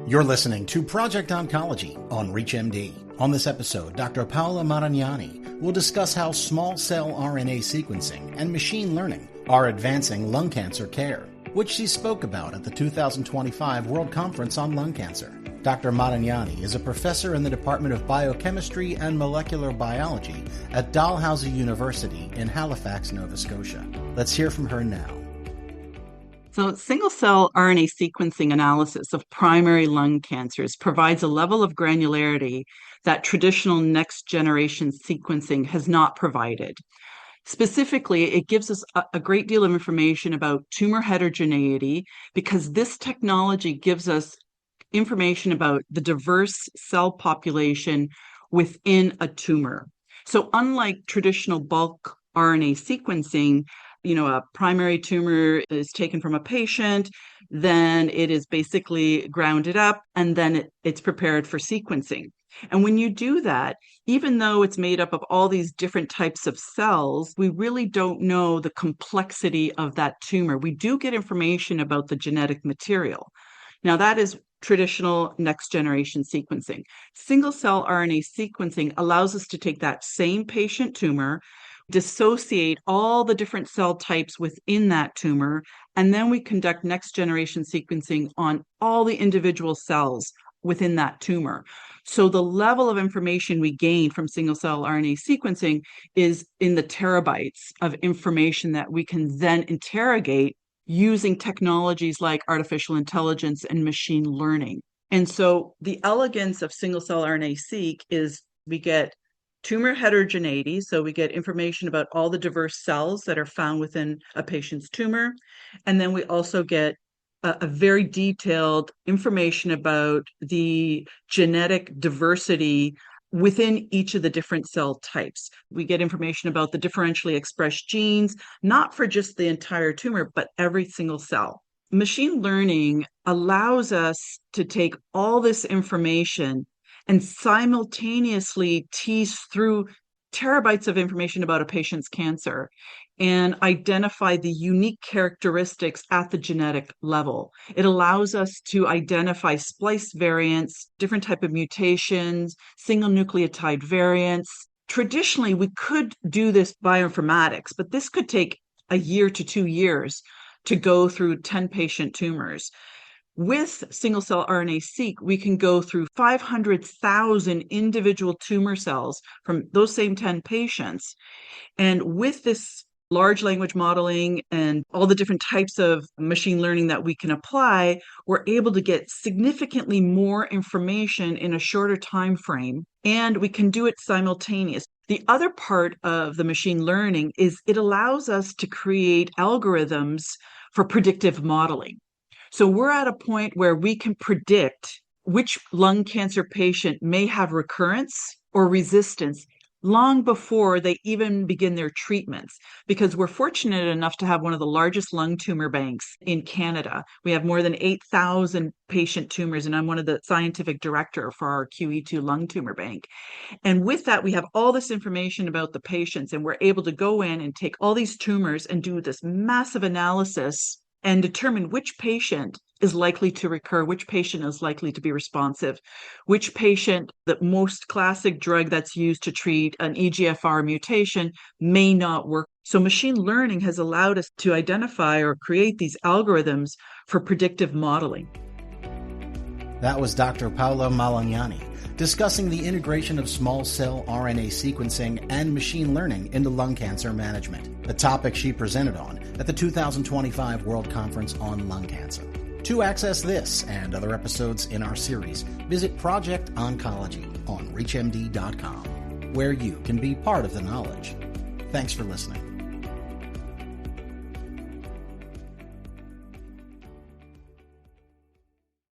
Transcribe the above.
You're listening to Project Oncology on ReachMD. On this episode, Dr. Paola Marignani will discuss how small cell RNA sequencing and machine learning are advancing lung cancer care, which she spoke about at the 2025 World Conference on Lung Cancer. Dr. Marignani is a professor in the Department of Biochemistry and Molecular Biology at Dalhousie University in Halifax, Nova Scotia. Let's hear from her now. So single-cell RNA sequencing analysis of primary lung cancers provides a level of granularity that traditional next-generation sequencing has not provided. Specifically, it gives us a great deal of information about tumor heterogeneity because this technology gives us information about the diverse cell population within a tumor. So unlike traditional bulk RNA sequencing, a primary tumor is taken from a patient, then it is basically grounded up, and then it's prepared for sequencing. And when you do that, even though it's made up of all these different types of cells, we really don't know the complexity of that tumor. We do get information about the genetic material. Now, that is traditional next-generation sequencing. Single-cell RNA sequencing allows us to take that same patient tumor, dissociate all the different cell types within that tumor, and then we conduct next-generation sequencing on all the individual cells within that tumor. So the level of information we gain from single-cell RNA sequencing is in the terabytes of information that we can then interrogate using technologies like artificial intelligence and machine learning. And so the elegance of single-cell RNA-seq is we get tumor heterogeneity, so we get information about all the diverse cells that are found within a patient's tumor. And then we also get a very detailed information about the genetic diversity within each of the different cell types. We get information about the differentially expressed genes, not for just the entire tumor, but every single cell. Machine learning allows us to take all this information and simultaneously tease through terabytes of information about a patient's cancer and identify the unique characteristics at the genetic level. It allows us to identify splice variants, different type of mutations, single nucleotide variants. Traditionally, we could do this bioinformatics, but this could take a year to 2 years to go through 10 patient tumors. With single-cell RNA-seq, we can go through 500,000 individual tumor cells from those same 10 patients. And with this large language modeling and all the different types of machine learning that we can apply, we're able to get significantly more information in a shorter time frame, and we can do it simultaneously. The other part of the machine learning is it allows us to create algorithms for predictive modeling. So we're at a point where we can predict which lung cancer patient may have recurrence or resistance long before they even begin their treatments, because we're fortunate enough to have one of the largest lung tumor banks in Canada. We have more than 8,000 patient tumors, and I'm one of the scientific director for our QE2 lung tumor bank. And with that, we have all this information about the patients, and we're able to go in and take all these tumors and do this massive analysis and determine which patient is likely to recur, which patient is likely to be responsive, which patient, the most classic drug that's used to treat an EGFR mutation may not work. So machine learning has allowed us to identify or create these algorithms for predictive modeling. That was Dr. Paola Marignani discussing the integration of small cell RNA sequencing and machine learning into lung cancer management, a topic she presented on at the 2025 World Conference on Lung Cancer. To access this and other episodes in our series, visit Project Oncology on ReachMD.com, where you can be part of the knowledge. Thanks for listening.